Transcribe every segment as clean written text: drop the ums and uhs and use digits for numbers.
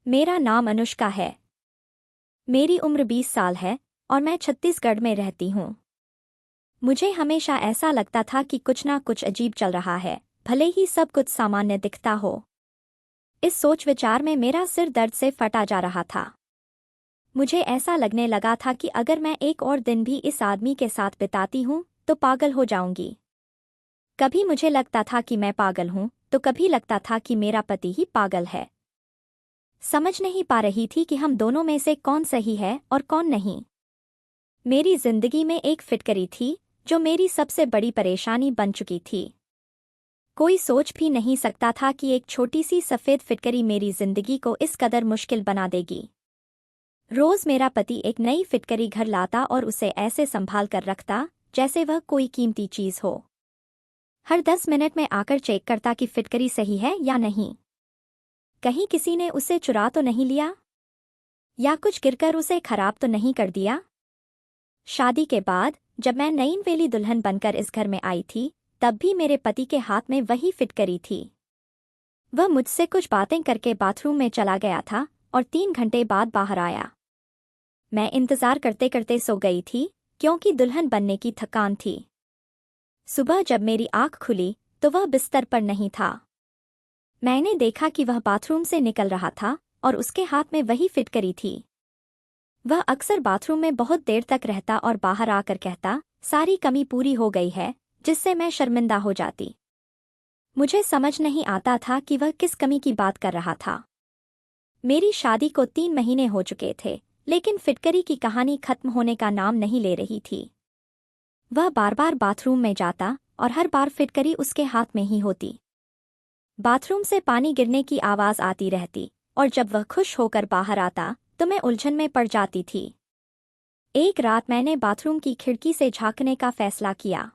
मेरा नाम अनुष्का है। मेरी उम्र 20 साल है और मैं छत्तीसगढ़ में रहती हूँ। मुझे हमेशा ऐसा लगता था कि कुछ ना कुछ अजीब चल रहा है, भले ही सब कुछ सामान्य दिखता हो। इस सोच विचार में मेरा सिर दर्द से फटा जा रहा था। मुझे ऐसा लगने लगा था कि अगर मैं एक और दिन भी इस आदमी के साथ बिताती हूँ तो पागल हो जाऊंगी। कभी मुझे लगता था कि मैं पागल हूँ तो कभी लगता था कि मेरा पति ही पागल है। समझ नहीं पा रही थी कि हम दोनों में से कौन सही है और कौन नहीं। मेरी जिंदगी में एक फिटकरी थी जो मेरी सबसे बड़ी परेशानी बन चुकी थी। कोई सोच भी नहीं सकता था कि एक छोटी सी सफ़ेद फिटकरी मेरी जिंदगी को इस कदर मुश्किल बना देगी। रोज मेरा पति एक नई फिटकरी घर लाता और उसे ऐसे संभाल कर रखता जैसे वह कोई कीमती चीज हो। हर 10 मिनट में आकर चेक करता कि फिटकरी सही है या नहीं। कहीं किसी ने उसे चुरा तो नहीं लिया, या कुछ गिरकर उसे खराब तो नहीं कर दिया। शादी के बाद जब मैं नईनवेली दुल्हन बनकर इस घर में आई थी, तब भी मेरे पति के हाथ में वही फिटकरी थी। वह मुझसे कुछ बातें करके बाथरूम में चला गया था और 3 घंटे बाद बाहर आया। मैं इंतजार करते करते सो गई थी क्योंकि दुल्हन बनने की थकान थी। सुबह जब मेरी आंख खुली तो वह बिस्तर पर नहीं था। मैंने देखा कि वह बाथरूम से निकल रहा था और उसके हाथ में वही फिटकरी थी। वह अक्सर बाथरूम में बहुत देर तक रहता और बाहर आकर कहता, सारी कमी पूरी हो गई है, जिससे मैं शर्मिंदा हो जाती। मुझे समझ नहीं आता था कि वह किस कमी की बात कर रहा था। मेरी शादी को 3 महीने हो चुके थे, लेकिन फिटकरी की कहानी खत्म होने का नाम नहीं ले रही थी। वह बार बार बाथरूम में जाता और हर बार फिटकरी उसके हाथ में ही होती। बाथरूम से पानी गिरने की आवाज आती रहती और जब वह खुश होकर बाहर आता तो मैं उलझन में पड़ जाती थी। एक रात मैंने बाथरूम की खिड़की से झांकने का फैसला किया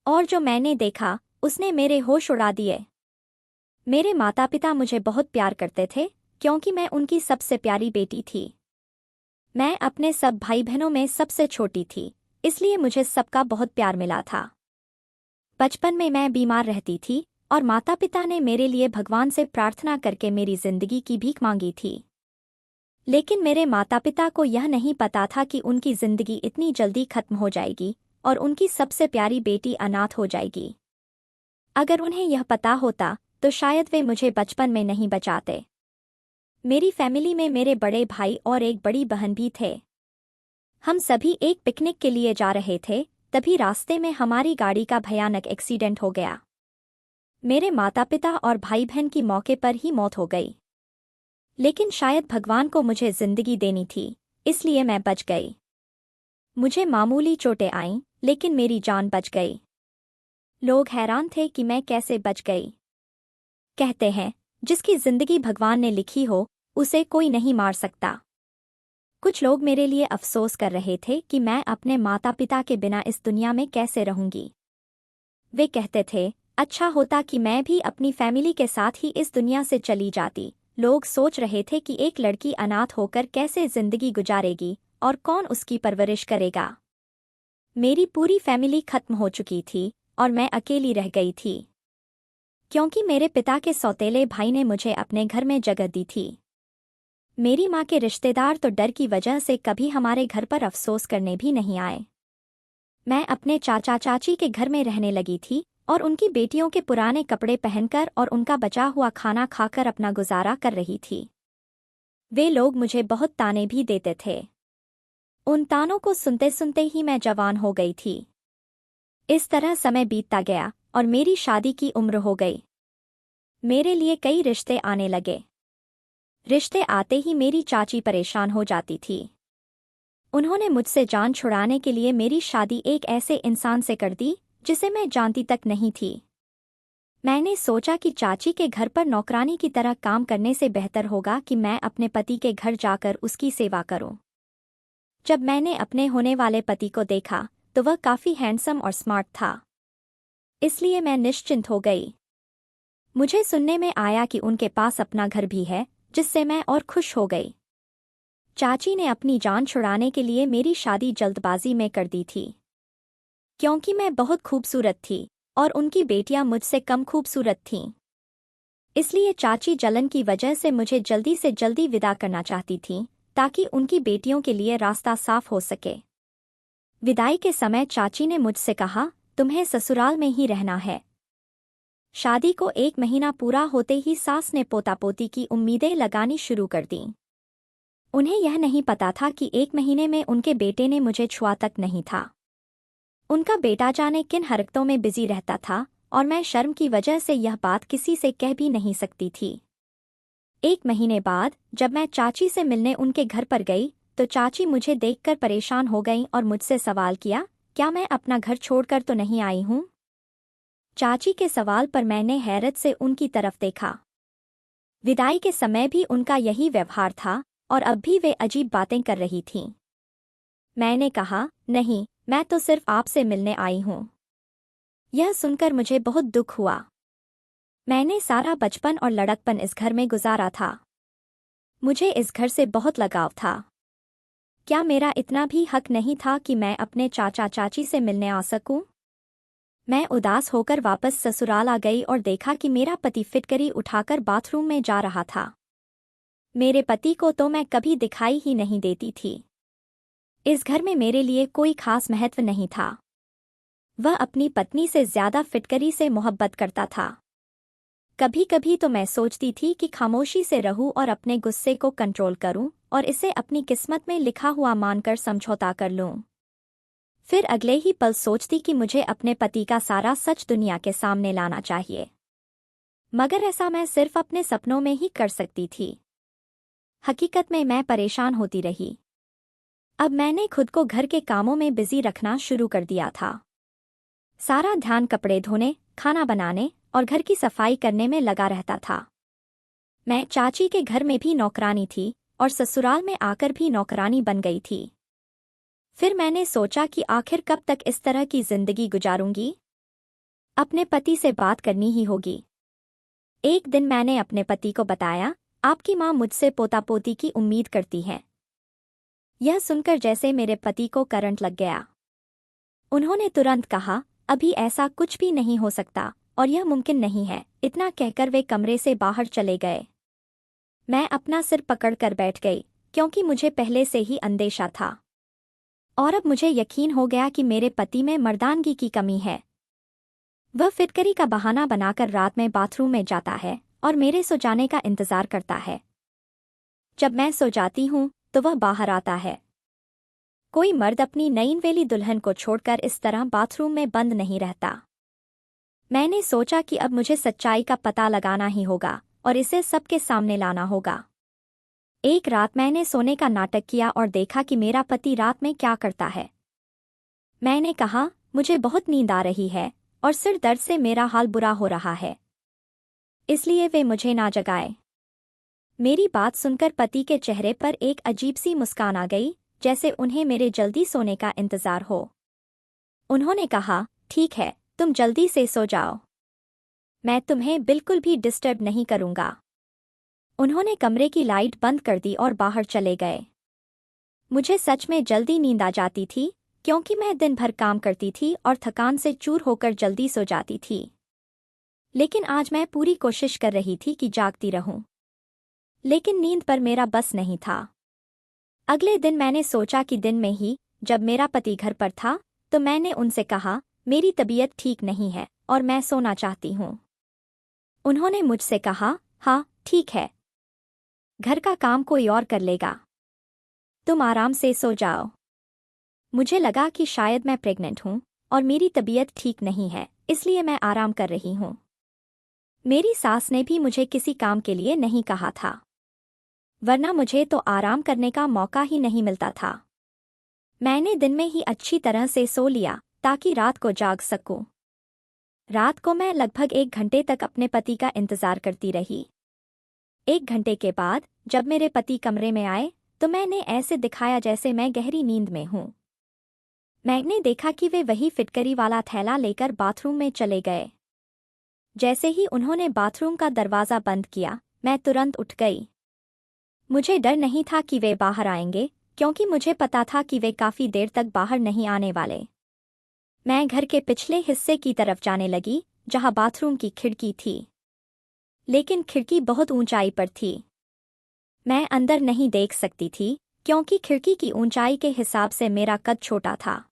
और जो मैंने देखा उसने मेरे होश उड़ा दिए। मेरे माता पिता मुझे बहुत प्यार करते थे क्योंकि मैं उनकी सबसे प्यारी बेटी थी। मैं अपने सब भाई बहनों में सबसे छोटी थी, इसलिए मुझे सबका बहुत प्यार मिला था। बचपन में मैं बीमार रहती थी और माता पिता ने मेरे लिए भगवान से प्रार्थना करके मेरी जिंदगी की भीख मांगी थी। लेकिन मेरे माता पिता को यह नहीं पता था कि उनकी जिंदगी इतनी जल्दी खत्म हो जाएगी और उनकी सबसे प्यारी बेटी अनाथ हो जाएगी। अगर उन्हें यह पता होता तो शायद वे मुझे बचपन में नहीं बचाते। मेरी फैमिली में मेरे बड़े भाई और एक बड़ी बहन भी थे। हम सभी एक पिकनिक के लिए जा रहे थे, तभी रास्ते में हमारी गाड़ी का भयानक एक्सीडेंट हो गया। मेरे माता पिता और भाई बहन की मौके पर ही मौत हो गई। लेकिन शायद भगवान को मुझे जिंदगी देनी थी, इसलिए मैं बच गई। मुझे मामूली चोटें आईं, लेकिन मेरी जान बच गई। लोग हैरान थे कि मैं कैसे बच गई। कहते हैं, जिसकी जिंदगी भगवान ने लिखी हो उसे कोई नहीं मार सकता। कुछ लोग मेरे लिए अफसोस कर रहे थे कि मैं अपने माता पिता के बिना इस दुनिया में कैसे रहूंगी। वे कहते थे, अच्छा होता कि मैं भी अपनी फैमिली के साथ ही इस दुनिया से चली जाती। लोग सोच रहे थे कि एक लड़की अनाथ होकर कैसे जिंदगी गुजारेगी और कौन उसकी परवरिश करेगा। मेरी पूरी फैमिली खत्म हो चुकी थी और मैं अकेली रह गई थी, क्योंकि मेरे पिता के सौतेले भाई ने मुझे अपने घर में जगह दी थी। मेरी माँ के रिश्तेदार तो डर की वजह से कभी हमारे घर पर अफसोस करने भी नहीं आए। मैं अपने चाचा चाची के घर में रहने लगी थी और उनकी बेटियों के पुराने कपड़े पहनकर और उनका बचा हुआ खाना खाकर अपना गुजारा कर रही थी। वे लोग मुझे बहुत ताने भी देते थे। उन तानों को सुनते सुनते ही मैं जवान हो गई थी। इस तरह समय बीतता गया और मेरी शादी की उम्र हो गई। मेरे लिए कई रिश्ते आने लगे। रिश्ते आते ही मेरी चाची परेशान हो जाती थी। उन्होंने मुझसे जान छुड़ाने के लिए मेरी शादी एक ऐसे इंसान से कर दी जिसे मैं जानती तक नहीं थी। मैंने सोचा कि चाची के घर पर नौकरानी की तरह काम करने से बेहतर होगा कि मैं अपने पति के घर जाकर उसकी सेवा करूं। जब मैंने अपने होने वाले पति को देखा तो वह काफी हैंडसम और स्मार्ट था, इसलिए मैं निश्चिंत हो गई। मुझे सुनने में आया कि उनके पास अपना घर भी है, जिससे मैं और खुश हो गई। चाची ने अपनी जान छुड़ाने के लिए मेरी शादी जल्दबाजी में कर दी थी, क्योंकि मैं बहुत खूबसूरत थी और उनकी बेटियां मुझसे कम खूबसूरत थीं। इसलिए चाची जलन की वजह से मुझे जल्दी से जल्दी विदा करना चाहती थीं, ताकि उनकी बेटियों के लिए रास्ता साफ हो सके। विदाई के समय चाची ने मुझसे कहा, तुम्हें ससुराल में ही रहना है। शादी को 1 महीना पूरा होते ही सास ने पोता पोती की उम्मीदें लगानी शुरू कर दीं। उन्हें यह नहीं पता था कि 1 महीने में उनके बेटे ने मुझे छुआ तक नहीं था। उनका बेटा जाने किन हरकतों में बिजी रहता था, और मैं शर्म की वजह से यह बात किसी से कह भी नहीं सकती थी। 1 महीने बाद जब मैं चाची से मिलने उनके घर पर गई, तो चाची मुझे देखकर परेशान हो गईं और मुझसे सवाल किया, क्या मैं अपना घर छोड़कर तो नहीं आई हूँ? चाची के सवाल पर मैंने हैरत से उनकी तरफ देखा। विदाई के समय भी उनका यही व्यवहार था, और अब भी वे अजीब बातें कर रही थीं। मैंने कहा, नहीं, मैं तो सिर्फ आपसे मिलने आई हूँ। यह सुनकर मुझे बहुत दुख हुआ। मैंने सारा बचपन और लड़कपन इस घर में गुजारा था। मुझे इस घर से बहुत लगाव था। क्या मेरा इतना भी हक नहीं था कि मैं अपने चाचा चाची से मिलने आ सकूं? मैं उदास होकर वापस ससुराल आ गई और देखा कि मेरा पति फिटकरी उठाकर बाथरूम में जा रहा था। मेरे पति को तो मैं कभी दिखाई ही नहीं देती थी। इस घर में मेरे लिए कोई खास महत्व नहीं था। वह अपनी पत्नी से ज्यादा फिटकरी से मोहब्बत करता था। कभी कभी तो मैं सोचती थी कि खामोशी से रहूं और अपने गुस्से को कंट्रोल करूं और इसे अपनी किस्मत में लिखा हुआ मानकर समझौता कर लूं। फिर अगले ही पल सोचती कि मुझे अपने पति का सारा सच दुनिया के सामने लाना चाहिए, मगर ऐसा मैं सिर्फ अपने सपनों में ही कर सकती थी। हकीकत में मैं परेशान होती रही। अब मैंने खुद को घर के कामों में बिजी रखना शुरू कर दिया था। सारा ध्यान कपड़े धोने, खाना बनाने और घर की सफाई करने में लगा रहता था। मैं चाची के घर में भी नौकरानी थी और ससुराल में आकर भी नौकरानी बन गई थी। फिर मैंने सोचा कि आखिर कब तक इस तरह की जिंदगी गुजारूंगी? अपने पति से बात करनी ही होगी। एक दिन मैंने अपने पति को बताया, आपकी माँ मुझसे पोता पोती की उम्मीद करती है। यह सुनकर जैसे मेरे पति को करंट लग गया। उन्होंने तुरंत कहा, अभी ऐसा कुछ भी नहीं हो सकता और यह मुमकिन नहीं है। इतना कहकर वे कमरे से बाहर चले गए। मैं अपना सिर पकड़कर बैठ गई, क्योंकि मुझे पहले से ही अंदेशा था। और अब मुझे यकीन हो गया कि मेरे पति में मर्दानगी की कमी है। वह फिटकरी का बहाना बनाकर रात में बाथरूम में जाता है और मेरे सो जाने का इंतजार करता है। जब मैं सो जाती हूँ तो वह बाहर आता है। कोई मर्द अपनी नईनवेली दुल्हन को छोड़कर इस तरह बाथरूम में बंद नहीं रहता। मैंने सोचा कि अब मुझे सच्चाई का पता लगाना ही होगा और इसे सबके सामने लाना होगा। एक रात मैंने सोने का नाटक किया और देखा कि मेरा पति रात में क्या करता है। मैंने कहा, मुझे बहुत नींद आ रही है और सिर दर्द से मेरा हाल बुरा हो रहा है, इसलिए वे मुझे ना जगाए। मेरी बात सुनकर पति के चेहरे पर एक अजीब सी मुस्कान आ गई, जैसे उन्हें मेरे जल्दी सोने का इंतजार हो। उन्होंने कहा, ठीक है, तुम जल्दी से सो जाओ, मैं तुम्हें बिल्कुल भी डिस्टर्ब नहीं करूंगा। उन्होंने कमरे की लाइट बंद कर दी और बाहर चले गए। मुझे सच में जल्दी नींद आ जाती थी, क्योंकि मैं दिन भर काम करती थी और थकान से चूर होकर जल्दी सो जाती थी। लेकिन आज मैं पूरी कोशिश कर रही थी कि जागती रहूं, लेकिन नींद पर मेरा बस नहीं था। अगले दिन मैंने सोचा कि दिन में ही, जब मेरा पति घर पर था, तो मैंने उनसे कहा, मेरी तबीयत ठीक नहीं है और मैं सोना चाहती हूँ। उन्होंने मुझसे कहा, हाँ ठीक है, घर का काम कोई और कर लेगा, तुम आराम से सो जाओ। मुझे लगा कि शायद मैं प्रेग्नेंट हूँ और मेरी तबीयत ठीक नहीं है, इसलिए मैं आराम कर रही हूँ। मेरी सास ने भी मुझे किसी काम के लिए नहीं कहा था, वरना मुझे तो आराम करने का मौका ही नहीं मिलता था। मैंने दिन में ही अच्छी तरह से सो लिया ताकि रात को जाग सकूं। रात को मैं लगभग 1 घंटे तक अपने पति का इंतजार करती रही। 1 घंटे के बाद जब मेरे पति कमरे में आए तो मैंने ऐसे दिखाया जैसे मैं गहरी नींद में हूँ। मैंने देखा कि वे वही फिटकरी वाला थैला लेकर बाथरूम में चले गए। जैसे ही उन्होंने बाथरूम का दरवाज़ा बंद किया, मैं तुरंत उठ गई। मुझे डर नहीं था कि वे बाहर आएंगे, क्योंकि मुझे पता था कि वे काफ़ी देर तक बाहर नहीं आने वाले। मैं घर के पिछले हिस्से की तरफ जाने लगी, जहां बाथरूम की खिड़की थी। लेकिन खिड़की बहुत ऊंचाई पर थी। मैं अंदर नहीं देख सकती थी क्योंकि खिड़की की ऊंचाई के हिसाब से मेरा कद छोटा था।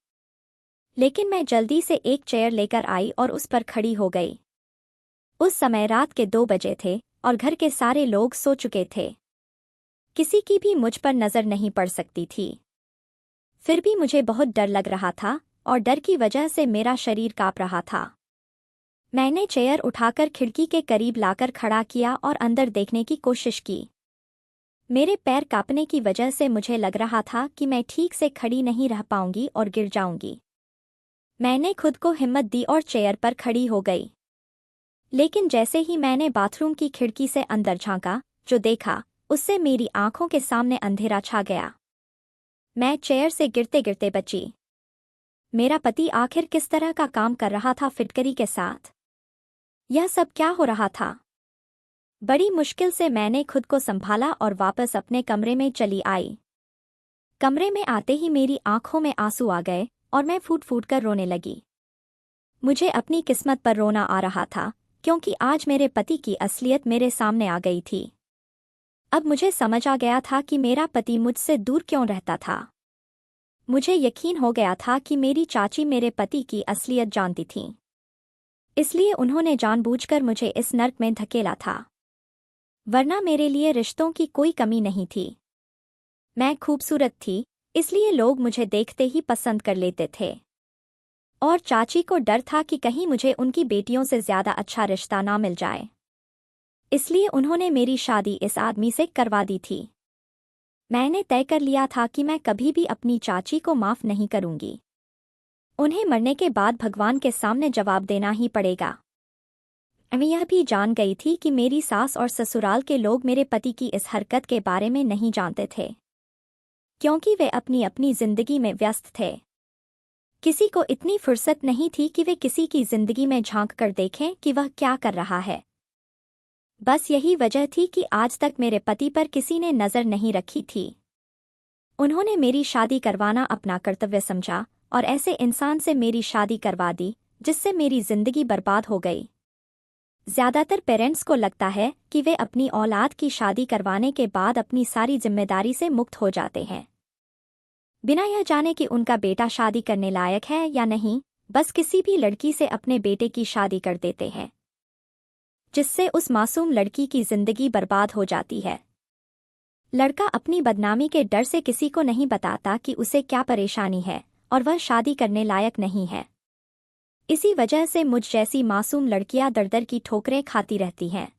लेकिन मैं जल्दी से एक चेयर लेकर आई और उस पर खड़ी हो गई। उस समय रात के 2 बजे थे और घर के सारे लोग सो चुके थे। किसी की भी मुझ पर नजर नहीं पड़ सकती थी। फिर भी मुझे बहुत डर लग रहा था और डर की वजह से मेरा शरीर कांप रहा था। मैंने चेयर उठाकर खिड़की के करीब लाकर खड़ा किया और अंदर देखने की कोशिश की। मेरे पैर कांपने की वजह से मुझे लग रहा था कि मैं ठीक से खड़ी नहीं रह पाऊंगी और गिर जाऊंगी। मैंने खुद को हिम्मत दी और चेयर पर खड़ी हो गई। लेकिन जैसे ही मैंने बाथरूम की खिड़की से अंदर झांका, जो देखा उससे मेरी आंखों के सामने अंधेरा छा गया। मैं चेयर से गिरते गिरते बची। मेरा पति आखिर किस तरह का काम कर रहा था फिटकरी के साथ? यह सब क्या हो रहा था? बड़ी मुश्किल से मैंने खुद को संभाला और वापस अपने कमरे में चली आई। कमरे में आते ही मेरी आंखों में आंसू आ गए और मैं फूट फूट कर रोने लगी। मुझे अपनी किस्मत पर रोना आ रहा था क्योंकि आज मेरे पति की असलियत मेरे सामने आ गई थी। अब मुझे समझ आ गया था कि मेरा पति मुझसे दूर क्यों रहता था। मुझे यकीन हो गया था कि मेरी चाची मेरे पति की असलियत जानती थीं। इसलिए उन्होंने जानबूझकर मुझे इस नर्क में धकेला था। वरना मेरे लिए रिश्तों की कोई कमी नहीं थी। मैं खूबसूरत थी, इसलिए लोग मुझे देखते ही पसंद कर लेते थे। और चाची को डर था कि कहीं मुझे उनकी बेटियों से ज्यादा अच्छा रिश्ता ना मिल जाए। इसलिए उन्होंने मेरी शादी इस आदमी से करवा दी थी। मैंने तय कर लिया था कि मैं कभी भी अपनी चाची को माफ नहीं करूंगी। उन्हें मरने के बाद भगवान के सामने जवाब देना ही पड़ेगा। मैं यह भी जान गई थी कि मेरी सास और ससुराल के लोग मेरे पति की इस हरकत के बारे में नहीं जानते थे, क्योंकि वे अपनी अपनी जिंदगी में व्यस्त थे। किसी को इतनी फुर्सत नहीं थी कि वे किसी की जिंदगी में झांक कर देखें कि वह क्या कर रहा है। बस यही वजह थी कि आज तक मेरे पति पर किसी ने नजर नहीं रखी थी। उन्होंने मेरी शादी करवाना अपना कर्तव्य समझा और ऐसे इंसान से मेरी शादी करवा दी जिससे मेरी जिंदगी बर्बाद हो गई। ज्यादातर पेरेंट्स को लगता है कि वे अपनी औलाद की शादी करवाने के बाद अपनी सारी जिम्मेदारी से मुक्त हो जाते हैं, बिना यह जाने कि उनका बेटा शादी करने लायक है या नहीं। बस किसी भी लड़की से अपने बेटे की शादी कर देते हैं, जिससे उस मासूम लड़की की जिंदगी बर्बाद हो जाती है। लड़का अपनी बदनामी के डर से किसी को नहीं बताता कि उसे क्या परेशानी है और वह शादी करने लायक नहीं है। इसी वजह से मुझ जैसी मासूम लड़कियां दर-दर की ठोकरें खाती रहती हैं।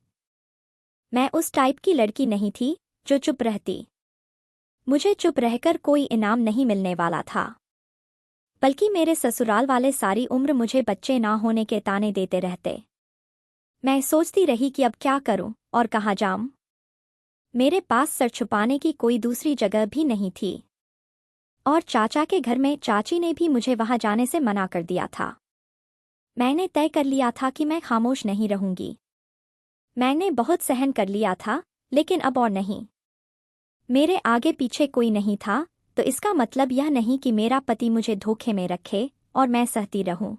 मैं उस टाइप की लड़की नहीं थी जो चुप रहती। मुझे चुप रहकर कोई इनाम नहीं मिलने वाला था, बल्कि मेरे ससुराल वाले सारी उम्र मुझे बच्चे ना होने के ताने देते रहते। मैं सोचती रही कि अब क्या करूं और कहाँ जाऊं। मेरे पास सर छुपाने की कोई दूसरी जगह भी नहीं थी और चाचा के घर में चाची ने भी मुझे वहां जाने से मना कर दिया था। मैंने तय कर लिया था कि मैं खामोश नहीं रहूंगी। मैंने बहुत सहन कर लिया था, लेकिन अब और नहीं। मेरे आगे पीछे कोई नहीं था, तो इसका मतलब यह नहीं कि मेरा पति मुझे धोखे में रखे और मैं सहती रहूं।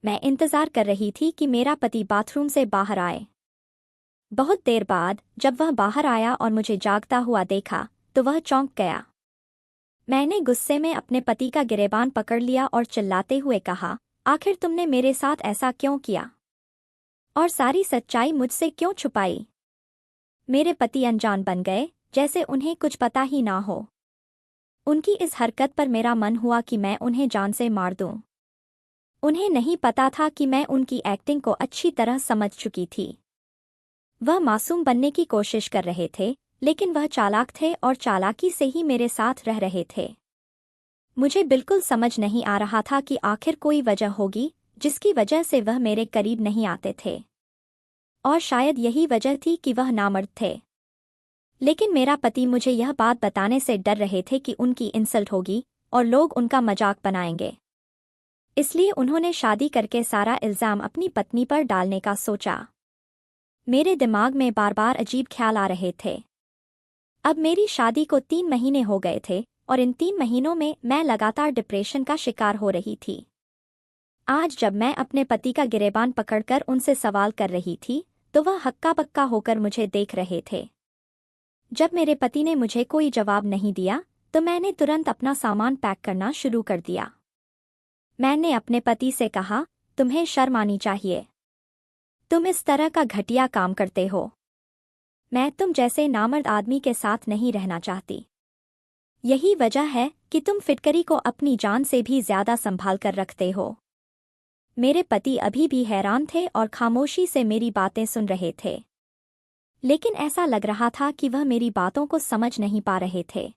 मैं इंतजार कर रही थी कि मेरा पति बाथरूम से बाहर आए। बहुत देर बाद जब वह बाहर आया और मुझे जागता हुआ देखा तो वह चौंक गया। मैंने गुस्से में अपने पति का गिरेबान पकड़ लिया और चिल्लाते हुए कहा, आखिर तुमने मेरे साथ ऐसा क्यों किया और सारी सच्चाई मुझसे क्यों छुपाई? मेरे पति अनजान बन गए, जैसे उन्हें कुछ पता ही ना हो। उनकी इस हरकत पर मेरा मन हुआ कि मैं उन्हें जान से मार दूं। उन्हें नहीं पता था कि मैं उनकी एक्टिंग को अच्छी तरह समझ चुकी थी। वह मासूम बनने की कोशिश कर रहे थे, लेकिन वह चालाक थे और चालाकी से ही मेरे साथ रह रहे थे। मुझे बिल्कुल समझ नहीं आ रहा था कि आखिर कोई वजह होगी जिसकी वजह से वह मेरे करीब नहीं आते थे, और शायद यही वजह थी कि वह नामर्द थे। लेकिन मेरा पति मुझे यह बात बताने से डर रहे थे कि उनकी इंसल्ट होगी और लोग उनका मजाक बनाएंगे। इसलिए उन्होंने शादी करके सारा इल्जाम अपनी पत्नी पर डालने का सोचा। मेरे दिमाग में बार बार अजीब ख्याल आ रहे थे। अब मेरी शादी को 3 महीने हो गए थे और इन 3 महीनों में मैं लगातार डिप्रेशन का शिकार हो रही थी। आज जब मैं अपने पति का गिरेबान पकड़कर उनसे सवाल कर रही थी तो वह हक्का बक्का होकर मुझे देख रहे थे। जब मेरे पति ने मुझे कोई जवाब नहीं दिया तो मैंने तुरंत अपना सामान पैक करना शुरू कर दिया। मैंने अपने पति से कहा, तुम्हें शर्म आनी चाहिए। तुम इस तरह का घटिया काम करते हो। मैं तुम जैसे नामर्द आदमी के साथ नहीं रहना चाहती। यही वजह है कि तुम फिटकरी को अपनी जान से भी ज्यादा संभाल कर रखते हो। मेरे पति अभी भी हैरान थे और खामोशी से मेरी बातें सुन रहे थे, लेकिन ऐसा लग रहा था कि वह मेरी बातों को समझ नहीं पा रहे थे।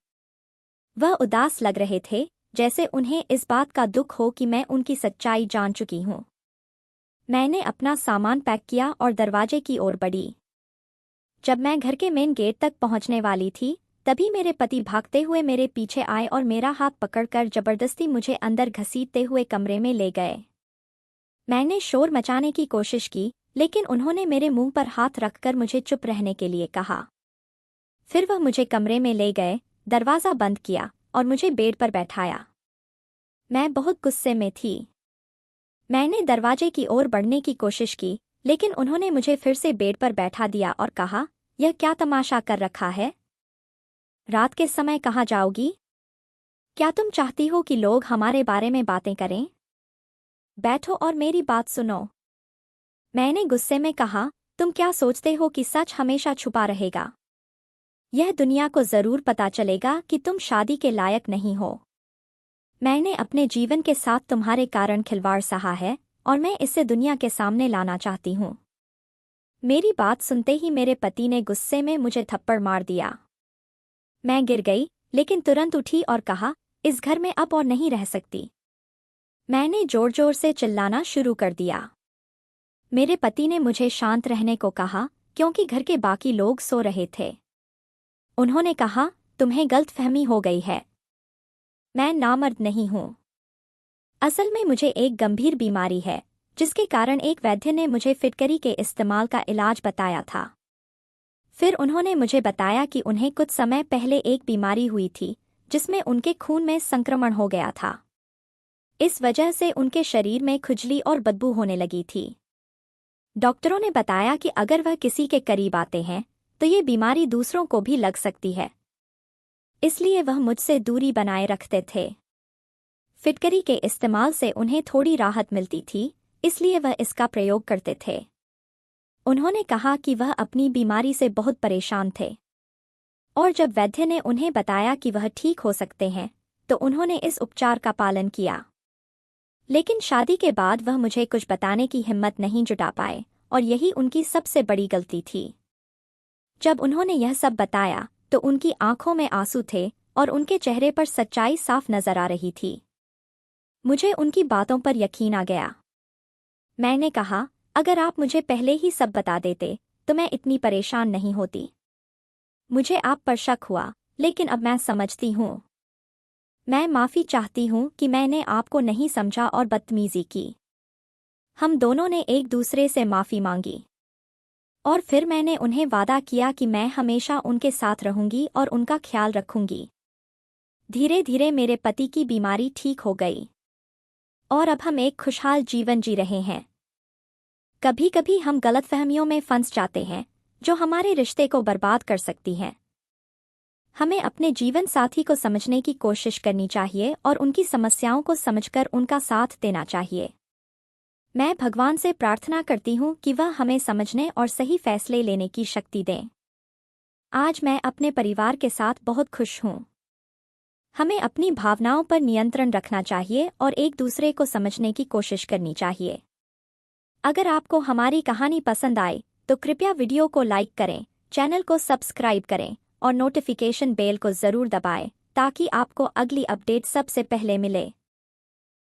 वह उदास लग रहे थे, जैसे उन्हें इस बात का दुख हो कि मैं उनकी सच्चाई जान चुकी हूँ। मैंने अपना सामान पैक किया और दरवाजे की ओर बढ़ी। जब मैं घर के मेन गेट तक पहुंचने वाली थी, तभी मेरे पति भागते हुए मेरे पीछे आए और मेरा हाथ पकड़कर जबरदस्ती मुझे अंदर घसीटते हुए कमरे में ले गए। मैंने शोर मचाने की कोशिश की, लेकिन उन्होंने मेरे मुंह पर हाथ रखकर मुझे चुप रहने के लिए कहा। फिर वह मुझे कमरे में ले गए, दरवाज़ा बंद किया और मुझे बेड पर बैठाया। मैं बहुत गुस्से में थी। मैंने दरवाजे की ओर बढ़ने की कोशिश की, लेकिन उन्होंने मुझे फिर से बेड पर बैठा दिया और कहा, यह क्या तमाशा कर रखा है? रात के समय कहाँ जाओगी? क्या तुम चाहती हो कि लोग हमारे बारे में बातें करें? बैठो और मेरी बात सुनो। मैंने गुस्से में कहा, तुम क्या सोचते हो कि सच हमेशा छुपा रहेगा? यह दुनिया को जरूर पता चलेगा कि तुम शादी के लायक नहीं हो। मैंने अपने जीवन के साथ तुम्हारे कारण खिलवाड़ सहा है और मैं इसे दुनिया के सामने लाना चाहती हूँ। मेरी बात सुनते ही मेरे पति ने गुस्से में मुझे थप्पड़ मार दिया। मैं गिर गई, लेकिन तुरंत उठी और कहा, इस घर में अब और नहीं रह सकती। मैंने जोर जोर से चिल्लाना शुरू कर दिया। मेरे पति ने मुझे शांत रहने को कहा, क्योंकि घर के बाकी लोग सो रहे थे। उन्होंने कहा, तुम्हें गलतफहमी हो गई है। मैं नामर्द नहीं हूँ। असल में मुझे एक गंभीर बीमारी है, जिसके कारण एक वैद्य ने मुझे फिटकरी के इस्तेमाल का इलाज बताया था। फिर उन्होंने मुझे बताया कि उन्हें कुछ समय पहले एक बीमारी हुई थी, जिसमें उनके खून में संक्रमण हो गया था। इस वजह से उनके शरीर में खुजली और बदबू होने लगी थी। डॉक्टरों ने बताया कि अगर वह किसी के करीब आते हैं तो ये बीमारी दूसरों को भी लग सकती है। इसलिए वह मुझसे दूरी बनाए रखते थे। फिटकरी के इस्तेमाल से उन्हें थोड़ी राहत मिलती थी, इसलिए वह इसका प्रयोग करते थे। उन्होंने कहा कि वह अपनी बीमारी से बहुत परेशान थे, और जब वैद्य ने उन्हें बताया कि वह ठीक हो सकते हैं, तो उन्होंने इस उपचार का पालन किया। लेकिन शादी के बाद वह मुझे कुछ बताने की हिम्मत नहीं जुटा पाए, और यही उनकी सबसे बड़ी गलती थी। जब उन्होंने यह सब बताया तो उनकी आंखों में आंसू थे और उनके चेहरे पर सच्चाई साफ नजर आ रही थी। मुझे उनकी बातों पर यकीन आ गया। मैंने कहा, अगर आप मुझे पहले ही सब बता देते तो मैं इतनी परेशान नहीं होती। मुझे आप पर शक हुआ, लेकिन अब मैं समझती हूँ। मैं माफ़ी चाहती हूँ कि मैंने आपको नहीं समझा और बदतमीजी की। हम दोनों ने एक दूसरे से माफ़ी मांगी, और फिर मैंने उन्हें वादा किया कि मैं हमेशा उनके साथ रहूंगी और उनका ख्याल रखूंगी। धीरे धीरे मेरे पति की बीमारी ठीक हो गई, और अब हम एक खुशहाल जीवन जी रहे हैं। कभी कभी हम गलतफहमियों में फंस जाते हैं, जो हमारे रिश्ते को बर्बाद कर सकती हैं। हमें अपने जीवन साथी को समझने की कोशिश करनी चाहिए और उनकी समस्याओं को समझकर उनका साथ देना चाहिए। मैं भगवान से प्रार्थना करती हूँ कि वह हमें समझने और सही फैसले लेने की शक्ति दें। आज मैं अपने परिवार के साथ बहुत खुश हूँ। हमें अपनी भावनाओं पर नियंत्रण रखना चाहिए और एक दूसरे को समझने की कोशिश करनी चाहिए। अगर आपको हमारी कहानी पसंद आए तो कृपया वीडियो को लाइक करें, चैनल को सब्सक्राइब करें और नोटिफिकेशन बेल को ज़रूर दबाएं, ताकि आपको अगली अपडेट सबसे पहले मिले।